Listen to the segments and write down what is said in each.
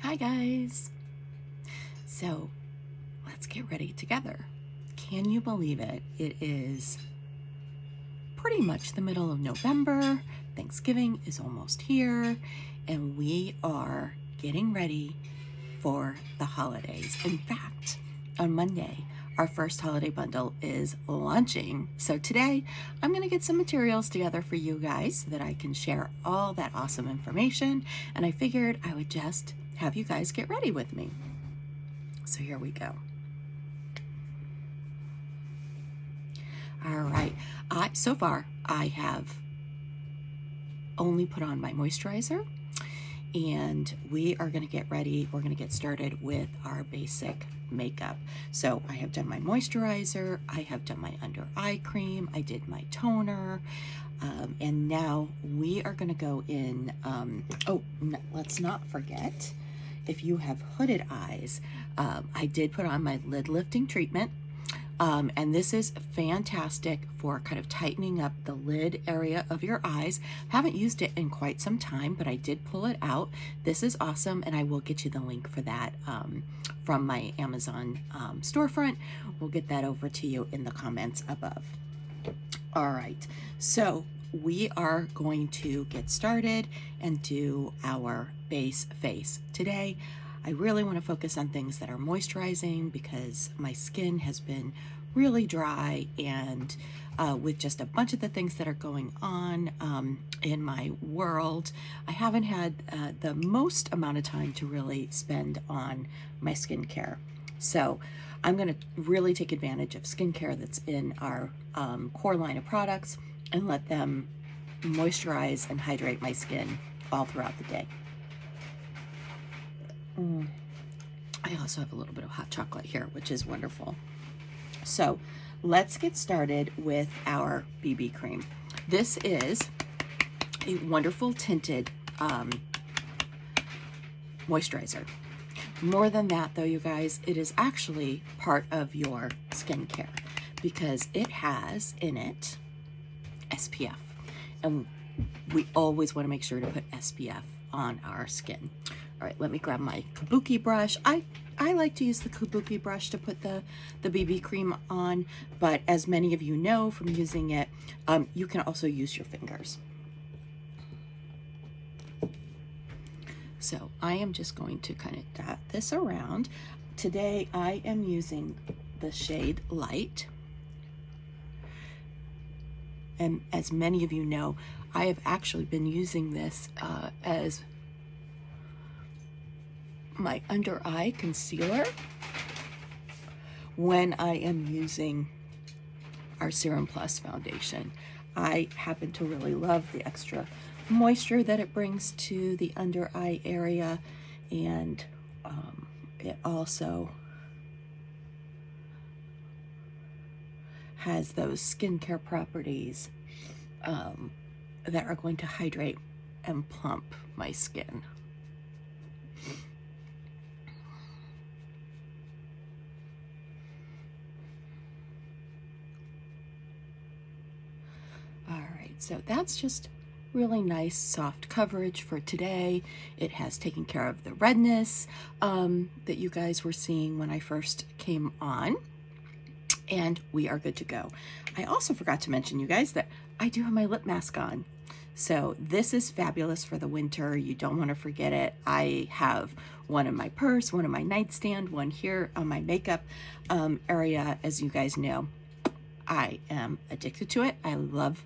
Hi guys. So let's get ready together. Can you believe it? It is pretty much the middle of November. Thanksgiving is almost here, and we are getting ready for the holidays. In fact, on Monday, our first holiday bundle is launching. So today, I'm going to get some materials together for you guys so that I can share all that awesome information. And I figured I would just have you guys get ready with me. So here we go. All right. So far, I have only put on my moisturizer, and we are going to get ready. We're going to get started with our basic makeup. So I have done my moisturizer, I have done my under eye cream, I did my toner, and now we are going to go in. Let's not forget, if you have hooded eyes, I did put on my lid lifting treatment. And this is fantastic for kind of tightening up the lid area of your eyes. Haven't used it in quite some time, but I did pull it out. This is awesome, and I will get you the link for that from my Amazon storefront. We'll get that over to you in the comments above. All right, so we are going to get started and do our base face. Today, I really want to focus on things that are moisturizing because my skin has been really dry, and with just a bunch of the things that are going on in my world, I haven't had the most amount of time to really spend on my skincare. So I'm going to really take advantage of skincare that's in our core line of products and let them moisturize and hydrate my skin all throughout the day. I also have a little bit of hot chocolate here, which is wonderful. So let's get started with our BB cream. This is a wonderful tinted moisturizer. More than that though, you guys, it is actually part of your skincare because it has in it SPF, and we always want to make sure to put SPF on our skin. All right, let me grab my kabuki brush. I like to use the kabuki brush to put the BB cream on, but as many of you know from using it, you can also use your fingers. So I am just going to kind of dot this around. Today I am using the shade Light. And as many of you know, I have actually been using this as my under eye concealer when I am using our Serum Plus foundation. I happen to really love the extra moisture that it brings to the under eye area, and it also has those skincare properties that are going to hydrate and plump my skin. All right, so that's just really nice soft coverage for today. It has taken care of the redness that you guys were seeing when I first came on, and we are good to go. I also forgot to mention, you guys, that I do have my lip mask on. So this is fabulous for the winter. You don't want to forget it. I have one in my purse, one in my nightstand, one here on my makeup area. As you guys know, I am addicted to it. I love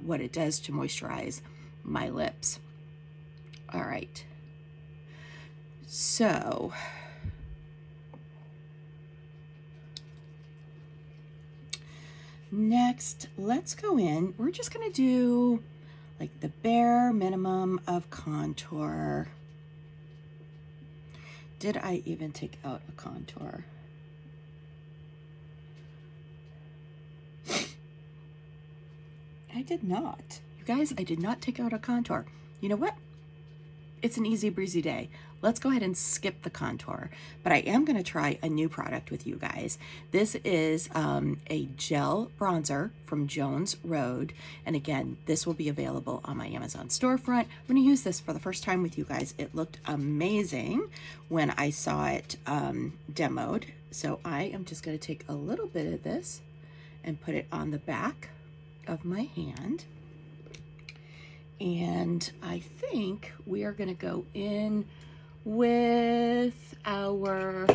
what it does to moisturize my lips. All right. So next, let's go in. We're just going to do like the bare minimum of contour. Did I even take out a contour? I did not. You guys, I did not take out a contour. You know what? it's an easy breezy day. Let's go ahead and skip the contour, but I am going to try a new product with you guys. This is a gel bronzer from Jones Road, and again, this will be available on my Amazon storefront. I'm going to use this for the first time with you guys. It looked amazing when I saw it demoed, so I am just going to take a little bit of this and put it on the back of my hand. And I think we are going to go in with our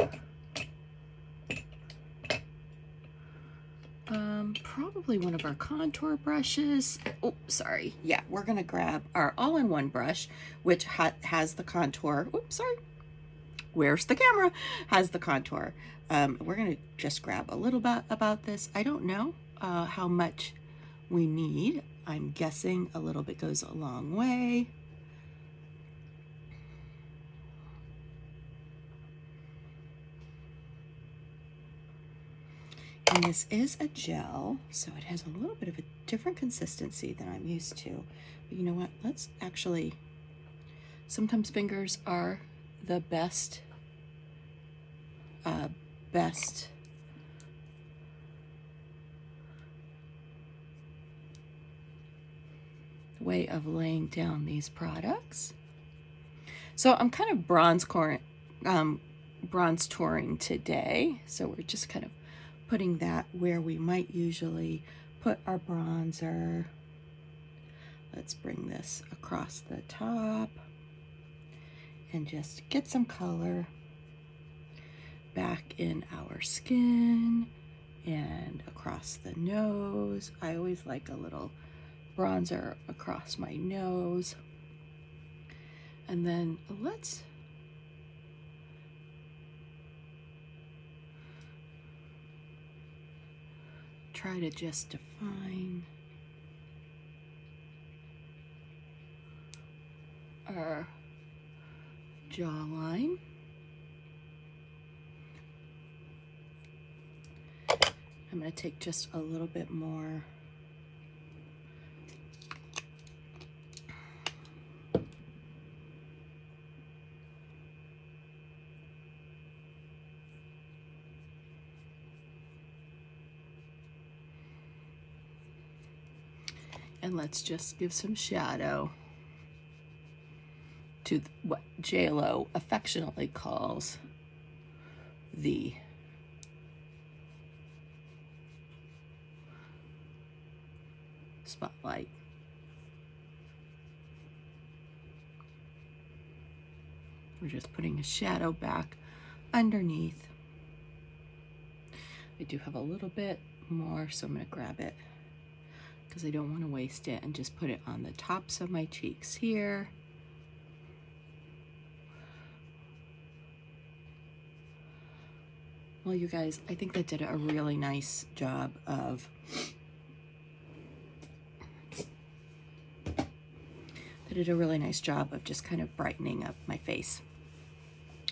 probably one of our contour brushes. Oh, sorry. Yeah, we're going to grab our all-in-one brush, which has the contour. Oops, sorry. Where's the camera? Has the contour. We're going to just grab a little bit about this. I don't know how much we need. I'm guessing a little bit goes a long way. And this is a gel, so it has a little bit of a different consistency than I'm used to. But you know what? Let's actually, sometimes fingers are the best way of laying down these products. So I'm kind of bronze touring today. So we're just kind of putting that where we might usually put our bronzer. Let's bring this across the top and just get some color back in our skin and across the nose. I always like a little bronzer across my nose. And then let's try to just define our jawline. I'm going to take just a little bit more and let's just give some shadow to what JLo affectionately calls the spotlight. We're just putting a shadow back underneath. I do have a little bit more, so I'm going to grab it because I don't want to waste it, and just put it on the tops of my cheeks here. Well, you guys, I think that did a really nice job of just kind of brightening up my face.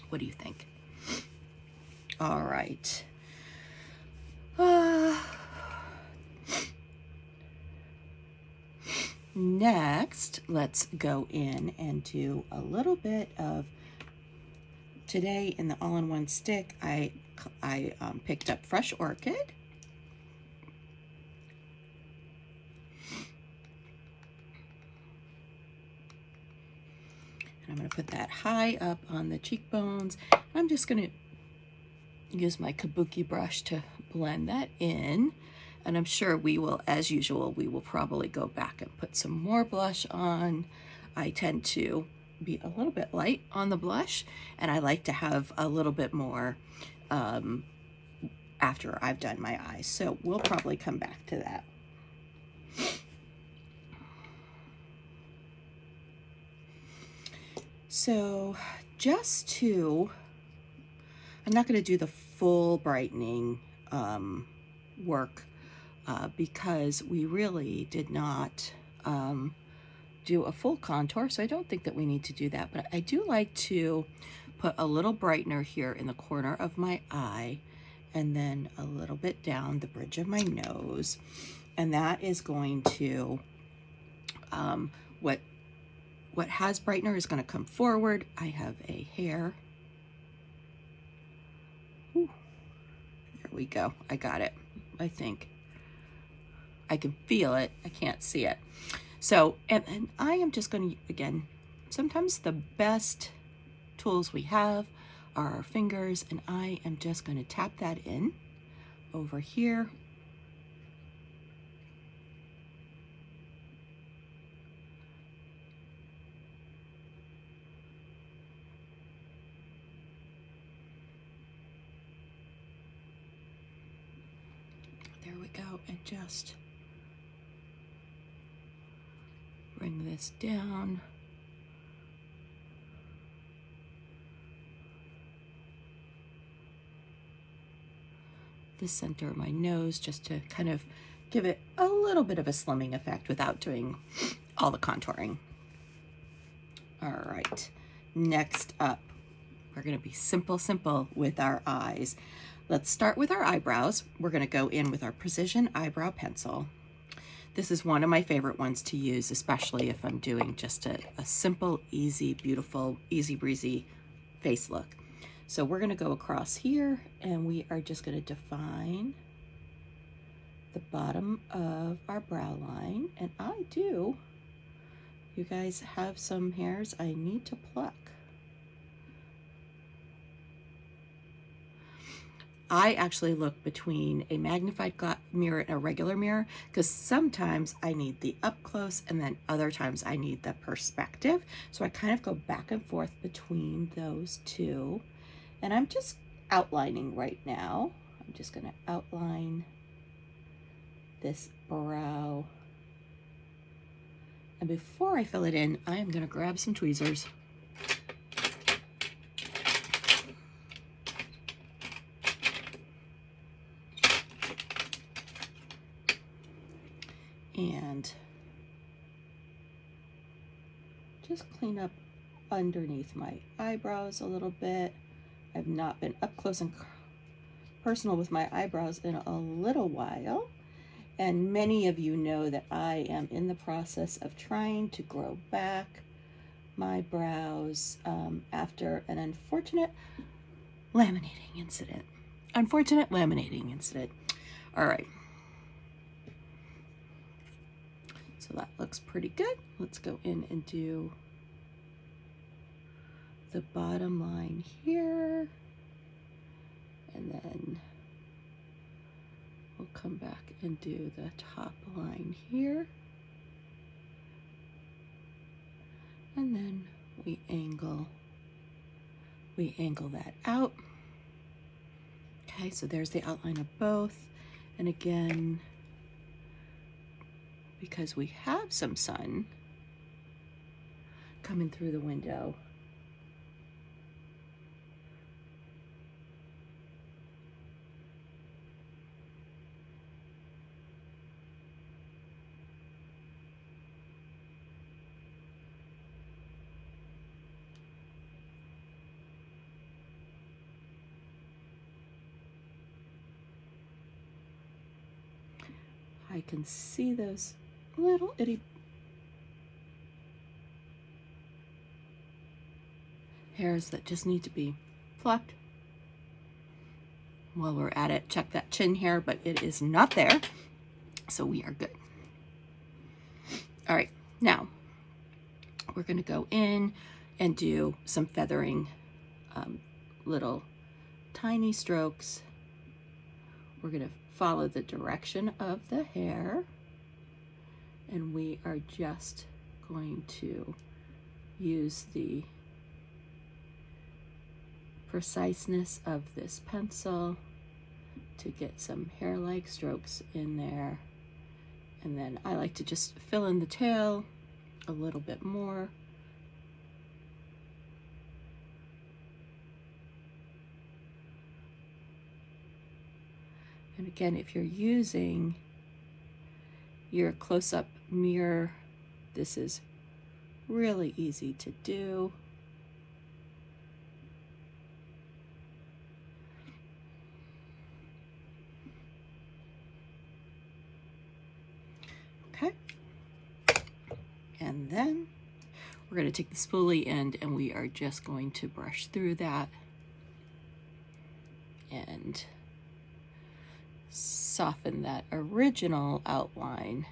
What do you think? All right. Next, let's go in and do a little bit of, today in the all-in-one stick, I picked up Fresh Orchid. And I'm going to put that high up on the cheekbones. I'm just going to use my kabuki brush to blend that in. And I'm sure we will, as usual, we will probably go back and put some more blush on. I tend to be a little bit light on the blush, and I like to have a little bit more after I've done my eyes. So we'll probably come back to that. So just to, I'm not going to do the full brightening work because we really did not do a full contour, so I don't think that we need to do that. But I do like to put a little brightener here in the corner of my eye, and then a little bit down the bridge of my nose, and that is going to what what has brightener is going to come forward. I have a hair. Ooh, there we go. I got it, I think. I can feel it. I can't see it. So, and I am just going to, again, sometimes the best tools we have are our fingers, and I am just going to tap that in over here. There we go, and just bring this down. The center of my nose, just to kind of give it a little bit of a slimming effect without doing all the contouring. All right, next up, we're gonna be simple with our eyes. Let's start with our eyebrows. We're gonna go in with our Precision Eyebrow Pencil. This is one of my favorite ones to use, especially if I'm doing just a simple, easy, beautiful, easy breezy face look. So we're gonna go across here, and we are just gonna define the bottom of our brow line. And you guys have some hairs I need to pluck. I actually look between a magnified mirror and a regular mirror, because sometimes I need the up close and then other times I need the perspective. So I kind of go back and forth between those two. And I'm just outlining right now. I'm just gonna outline this brow. And before I fill it in, I am gonna grab some tweezers. And just clean up underneath my eyebrows a little bit. I've not been up close and personal with my eyebrows in a little while. And many of you know that I am in the process of trying to grow back my brows after an unfortunate laminating incident. All right. So that looks pretty good. Let's go in and do the bottom line here, and then we'll come back and do the top line here, and then we angle that out. Okay, so there's the outline of both. And again, because we have some sun coming through the window, I can see those little itty hairs that just need to be plucked. While we're at it, check that chin hair, but it is not there, so we are good. All right, now we're gonna go in and do some feathering, little tiny strokes. We're gonna follow the direction of the hair, and we are just going to use the preciseness of this pencil to get some hair-like strokes in there. And then I like to just fill in the tail a little bit more. And again, if you're using your close-up mirror, this is really easy to do. Okay. And then we're going to take the spoolie end and we are just going to brush through that and soften that original outline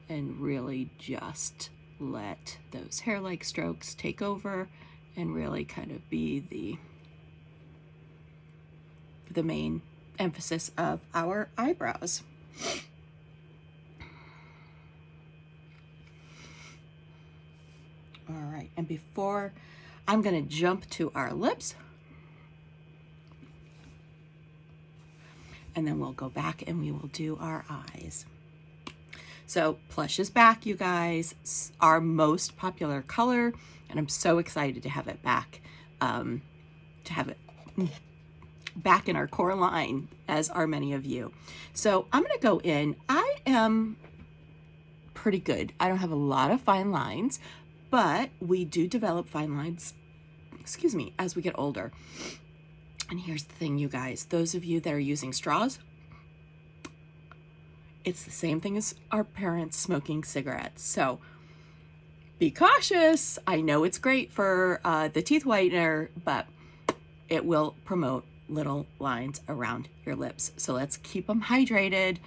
and really just let those hair-like strokes take over and really kind of be the main emphasis of our eyebrows. All right, and before I'm going to jump to our lips, and then we'll go back and we will do our eyes. So plush is back, you guys, our most popular color, and I'm so excited to have it back, back in our core line, as are many of you. So I'm going to go in. I am pretty good. I don't have a lot of fine lines, but we do develop fine lines, excuse me, as we get older. And here's the thing, you guys, those of you that are using straws, it's the same thing as our parents smoking cigarettes. So be cautious. I know it's great for the teeth whitener, but it will promote little lines around your lips. So let's keep them hydrated.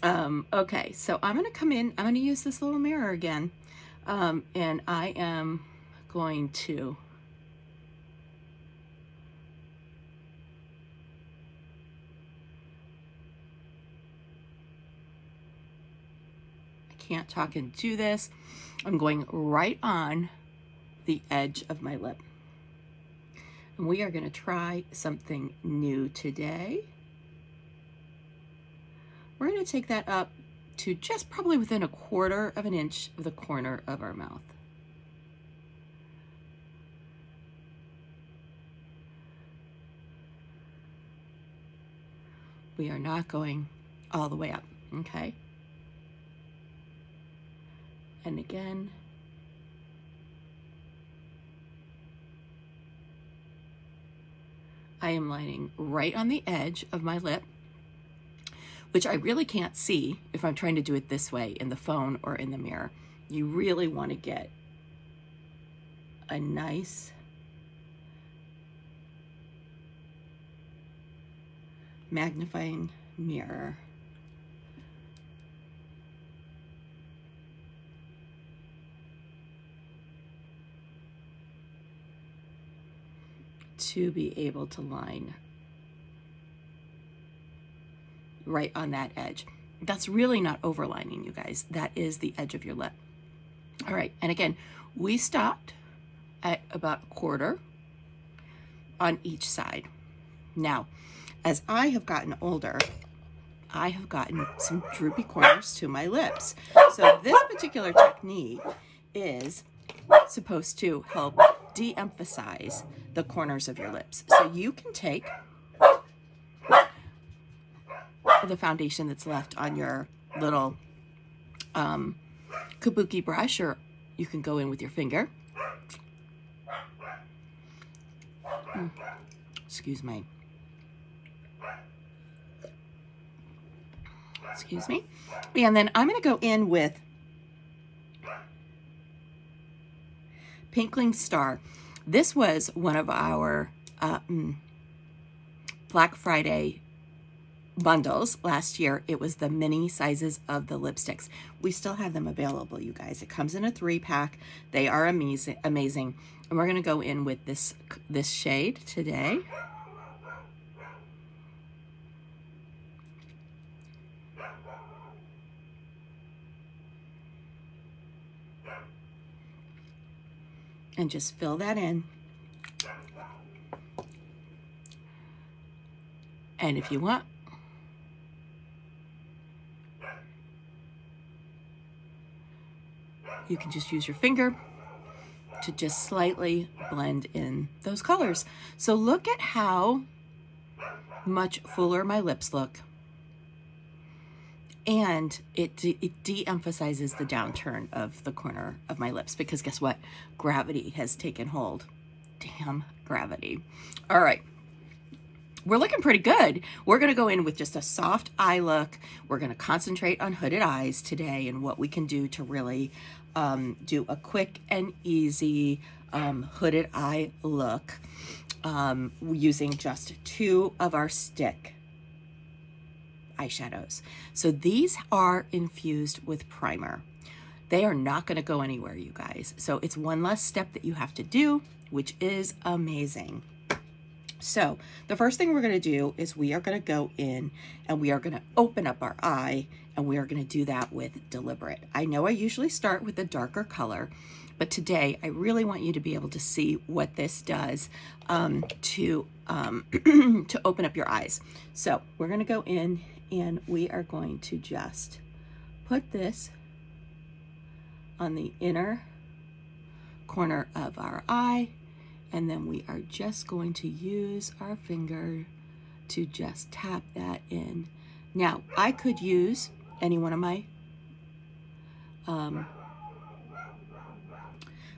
Okay, so I'm going to come in. I'm going to use this little mirror again. And I am going to can't talk and do this. I'm going right on the edge of my lip. And we are going to try something new today. We're going to take that up to just probably within 1/4 of an inch of the corner of our mouth. We are not going all the way up, okay? And again, I am lining right on the edge of my lip, which I really can't see if I'm trying to do it this way in the phone or in the mirror. You really want to get a nice magnifying mirror to be able to line right on that edge. That's really not overlining, you guys. That is the edge of your lip. All right, and again, we stopped at about 1/4 on each side. Now, as I have gotten older, I have gotten some droopy corners to my lips. So this particular technique is supposed to help de-emphasize the corners of your lips. So you can take the foundation that's left on your little kabuki brush, or you can go in with your finger. Excuse me. Excuse me. And then I'm going to go in with Pinkling Star. This was one of our Black Friday bundles last year. It was the mini sizes of the lipsticks. We still have them available, you guys. It comes in a 3-pack. They are amazing. And we're going to go in with this shade today. And just fill that in. And if you want, you can just use your finger to just slightly blend in those colors. So look at how much fuller my lips look. And it de-emphasizes the downturn of the corner of my lips, because guess what? Gravity has taken hold. Damn gravity. All right. We're looking pretty good. We're going to go in with just a soft eye look. We're going to concentrate on hooded eyes today and what we can do to really do a quick and easy hooded eye look using just 2 of our stick eyeshadows. So these are infused with primer. They are not going to go anywhere, you guys. So it's one less step that you have to do, which is amazing. So the first thing we're going to do is we are going to go in and we are going to open up our eye, and we are going to do that with Deliberate. I know I usually start with a darker color, but today I really want you to be able to see what this does to open up your eyes. So we're going to go in and we are going to just put this on the inner corner of our eye, and then we are just going to use our finger to just tap that in. Now, I could use any one of my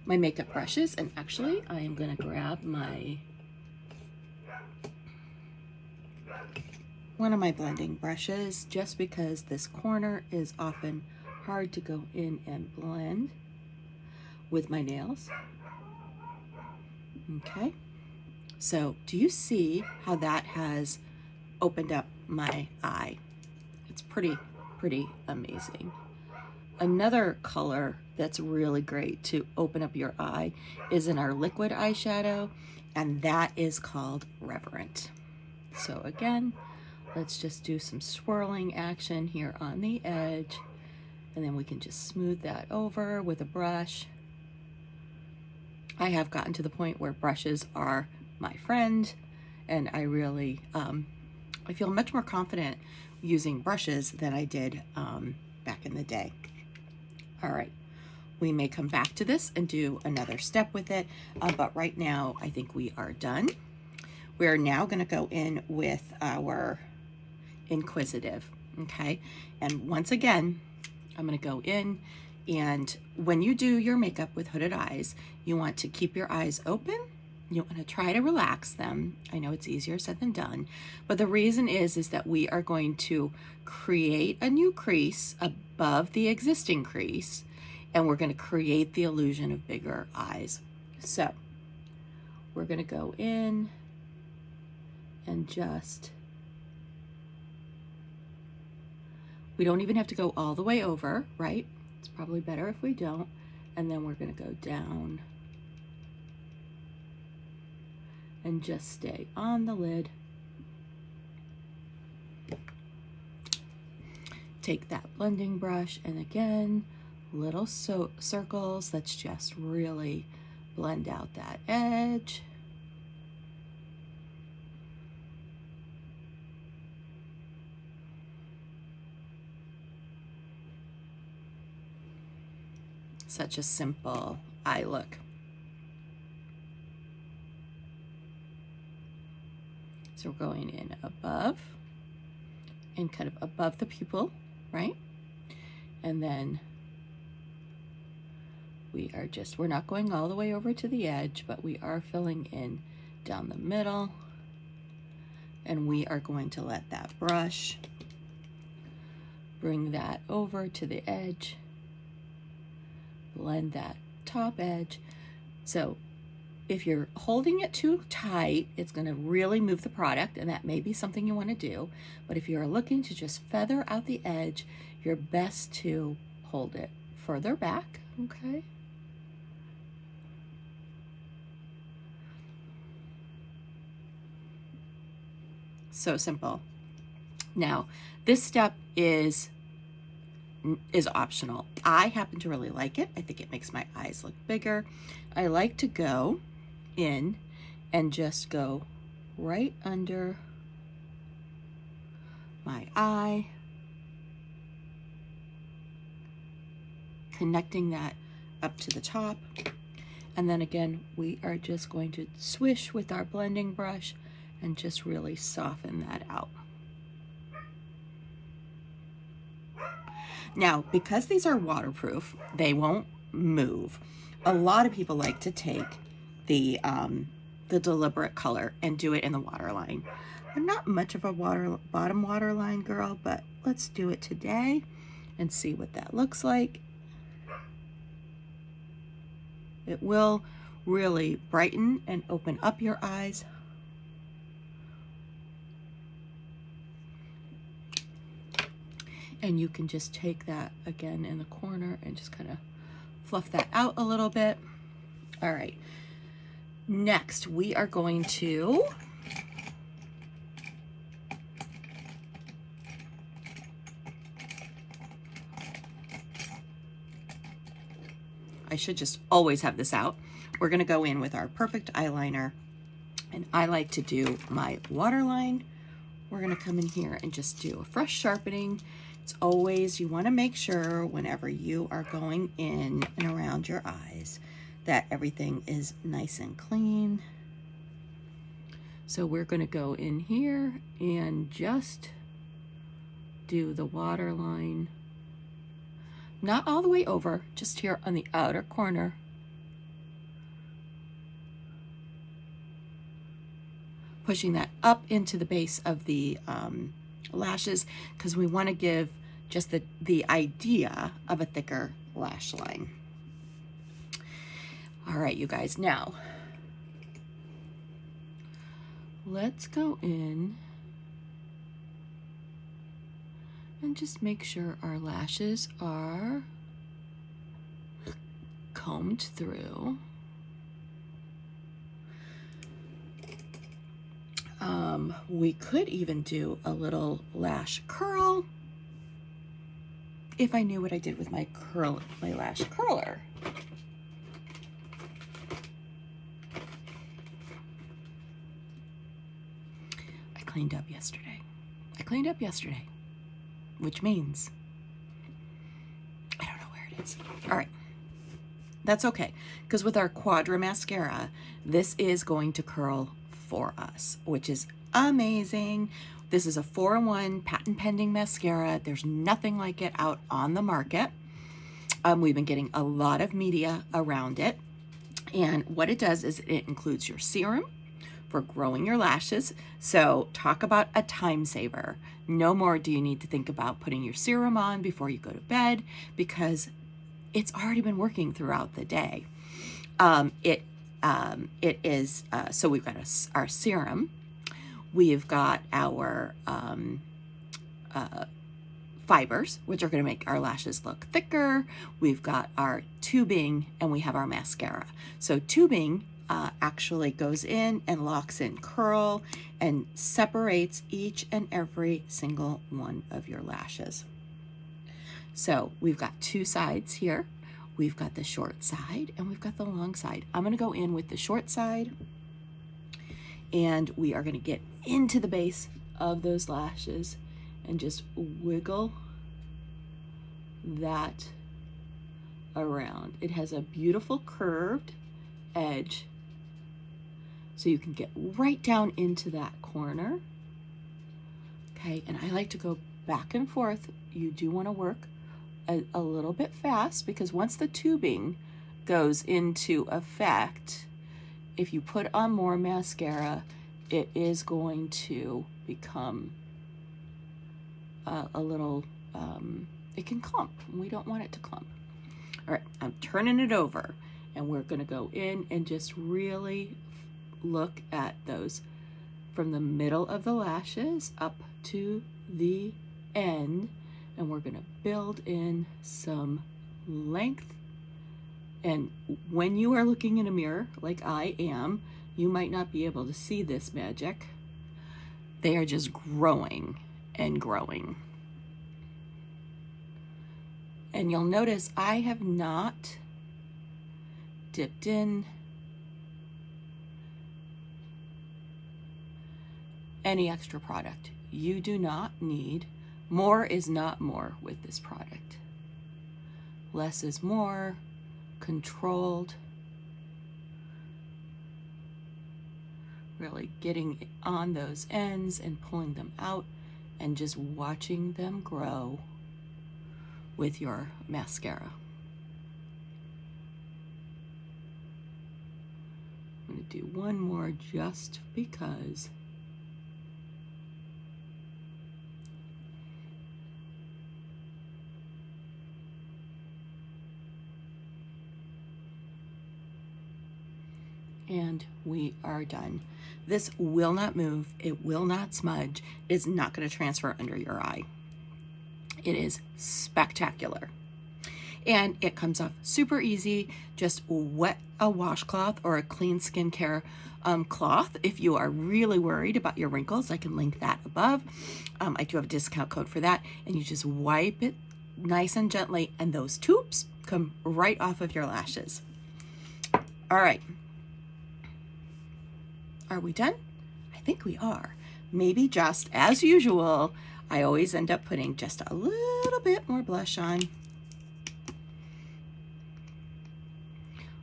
my makeup brushes, and actually I am going to grab one of my blending brushes, just because this corner is often hard to go in and blend with my nails. Okay, so do you see how that has opened up my eye? It's pretty amazing. Another color that's really great to open up your eye is in our liquid eyeshadow, and that is called Reverent. So again, let's just do some swirling action here on the edge, and then we can just smooth that over with a brush. I have gotten to the point where brushes are my friend, and I really, I feel much more confident using brushes than I did back in the day. All right, we may come back to this and do another step with it, but right now I think we are done. We're now going to go in with our Inquisitive, okay? And once again, I'm going to go in, and when you do your makeup with hooded eyes, you want to keep your eyes open. You want to try to relax them. I know it's easier said than done, but the reason is that we are going to create a new crease above the existing crease, and we're going to create the illusion of bigger eyes. So we're going to go in and just, we don't even have to go all the way over, right? It's probably better if we don't. And then we're going to go down and just stay on the lid. Take that blending brush, and again, little circles. Let's just really blend out that edge. Such a simple eye look. So we're going in above and kind of above the pupil, right? And then we're not going all the way over to the edge, but we are filling in down the middle. And we are going to let that brush bring that over to the edge. Blend that top edge. So if you're holding it too tight, it's going to really move the product, and that may be something you want to do. But if you're looking to just feather out the edge, you're best to hold it further back, okay? So simple. Now, this step is optional. I happen to really like it. I think it makes my eyes look bigger. I like to go in and just go right under my eye, connecting that up to the top. And then again, we are just going to swish with our blending brush and just really soften that out. Now, because these are waterproof, they won't move. A lot of people like to take the Deliberate color and do it in the waterline. I'm not much of a bottom waterline girl, but let's do it today and see what that looks like. It will really brighten and open up your eyes. And you can just take that again in the corner and just kind of fluff that out a little bit. All right. Next, we are going to I should just always have this out. We're going to go in with our perfect eyeliner, and I like to do my waterline. We're going to come in here and just do a fresh sharpening. It's always, you want to make sure whenever you are going in and around your eyes that everything is nice and clean. So we're going to go in here and just do the waterline. Not all the way over, just here on the outer corner. Pushing that up into the base of the lashes, because we want to give just the idea of a thicker lash line. All right, you guys, now let's go in and just make sure our lashes are combed through. We could even do a little lash curl if I knew what I did with my lash curler. I cleaned up yesterday, which means I don't know where it is. All right. That's okay, because with our Quadra mascara, this is going to curl for us, which is amazing. This is a 4-in-1 patent pending mascara. There's nothing like it out on the market. We've been getting a lot of media around it. And what it does is it includes your serum for growing your lashes. So talk about a time saver. No more do you need to think about putting your serum on before you go to bed, because it's already been working throughout the day. It is, so we've got our serum, we've got our fibers, which are going to make our lashes look thicker. We've got our tubing, and we have our mascara. So tubing actually goes in and locks in curl and separates each and every single one of your lashes. So we've got two sides here. We've got the short side and we've got the long side. I'm going to go in with the short side, and we are going to get into the base of those lashes and just wiggle that around. It has a beautiful curved edge, so you can get right down into that corner. Okay, and I like to go back and forth. You do want to work a little bit fast, because once the tubing goes into effect, if you put on more mascara, it is going to become a little, it can clump. We don't want it to clump. All right, I'm turning it over, and we're going to go in and just really look at those from the middle of the lashes up to the end, and we're going to build in some length. And when you are looking in a mirror like I am, you might not be able to see this magic. They are just growing and growing. And you'll notice I have not dipped in any extra product. You do not need, more is not more with this product. Less is more, controlled. Really getting on those ends and pulling them out and just watching them grow with your mascara. I'm going to do one more just because. And we are done. This will not move. It will not smudge. It's not going to transfer under your eye. It is spectacular. And it comes off super easy. Just wet a washcloth or a clean skincare cloth. If you are really worried about your wrinkles, I can link that above. I do have a discount code for that. And you just wipe it nice and gently, and those tubes come right off of your lashes. All right. Are we done? I think we are. Maybe just as usual, I always end up putting just a little bit more blush on.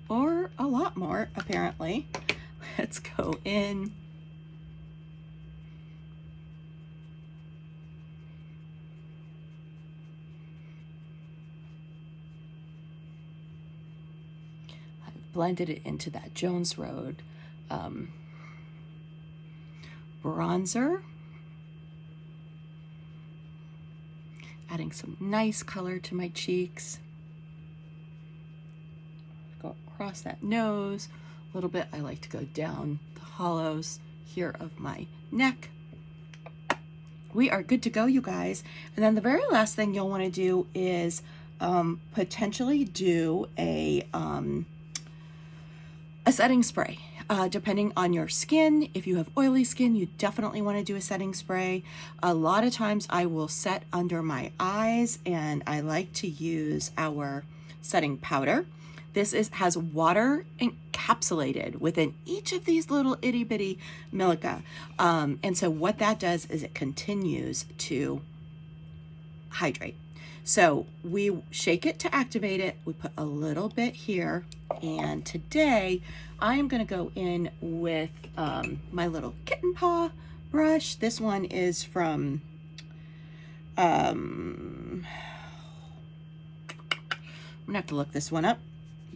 Or a lot more, apparently. Let's go in. I've blended it into that Jones Road bronzer. Adding some nice color to my cheeks. Go across that nose a little bit. I like to go down the hollows here of my neck. We are good to go, you guys. And then the very last thing you'll want to do is potentially do a setting spray. Depending on your skin, if you have oily skin, you definitely want to do a setting spray. A lot of times I will set under my eyes, and I like to use our setting powder. This has water encapsulated within each of these little itty bitty milica. And so what that does is it continues to hydrate. So we shake it to activate it. We put a little bit here. And today I am going to go in with my little kitten paw brush. This one is from, I'm going to have to look this one up.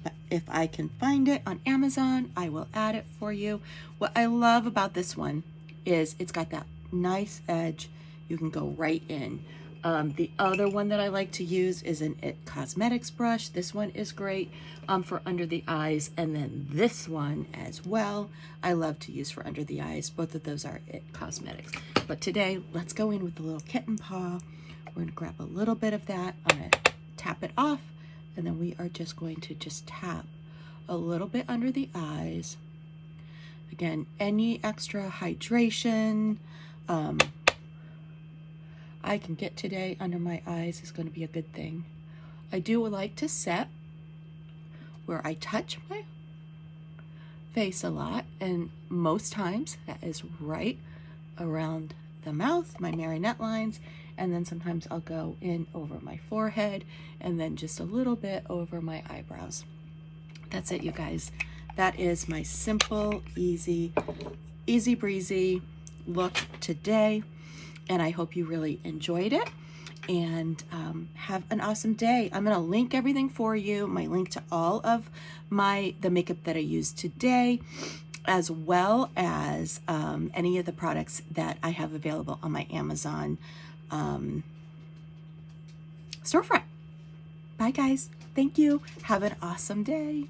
But if I can find it on Amazon, I will add it for you. What I love about this one is it's got that nice edge. You can go right in. The other one that I like to use is an It Cosmetics brush. This one is great for under the eyes. And then this one as well, I love to use for under the eyes. Both of those are It Cosmetics. But today, let's go in with the little kitten paw. We're going to grab a little bit of that. I'm going to tap it off. And then we are just going to just tap a little bit under the eyes. Again, any extra hydration I can get today under my eyes is going to be a good thing. I do like to set where I touch my face a lot, and most times that is right around the mouth, my marionette lines, and then sometimes I'll go in over my forehead and then just a little bit over my eyebrows. That's it, you guys. That is my simple, easy breezy look today. And I hope you really enjoyed it, and have an awesome day. I'm gonna link everything for you, my link to all of the makeup that I used today, as well as any of the products that I have available on my Amazon storefront. Bye guys, thank you, have an awesome day.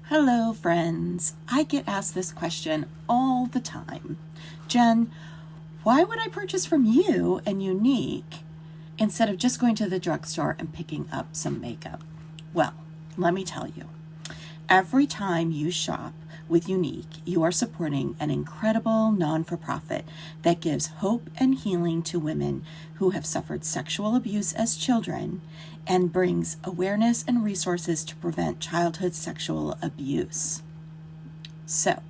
Hello friends, I get asked this question all the time. Jen, why would I purchase from you and Unique instead of just going to the drugstore and picking up some makeup? Well, let me tell you, every time you shop with Unique, you are supporting an incredible non-for-profit that gives hope and healing to women who have suffered sexual abuse as children and brings awareness and resources to prevent childhood sexual abuse. So,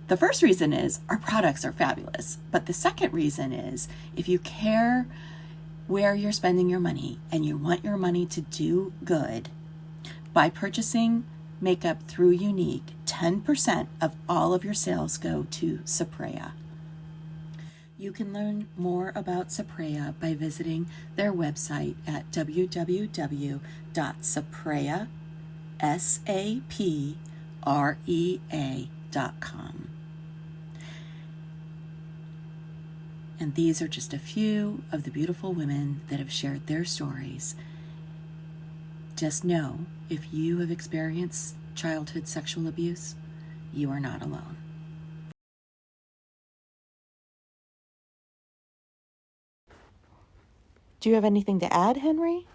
the first reason is our products are fabulous. But the second reason is if you care where you're spending your money and you want your money to do good, by purchasing makeup through Unique, 10% of all of your sales go to Saprea. You can learn more about Saprea by visiting their website at www.saprea.com. And these are just a few of the beautiful women that have shared their stories. Just know, if you have experienced childhood sexual abuse, you are not alone. Do you have anything to add, Henry?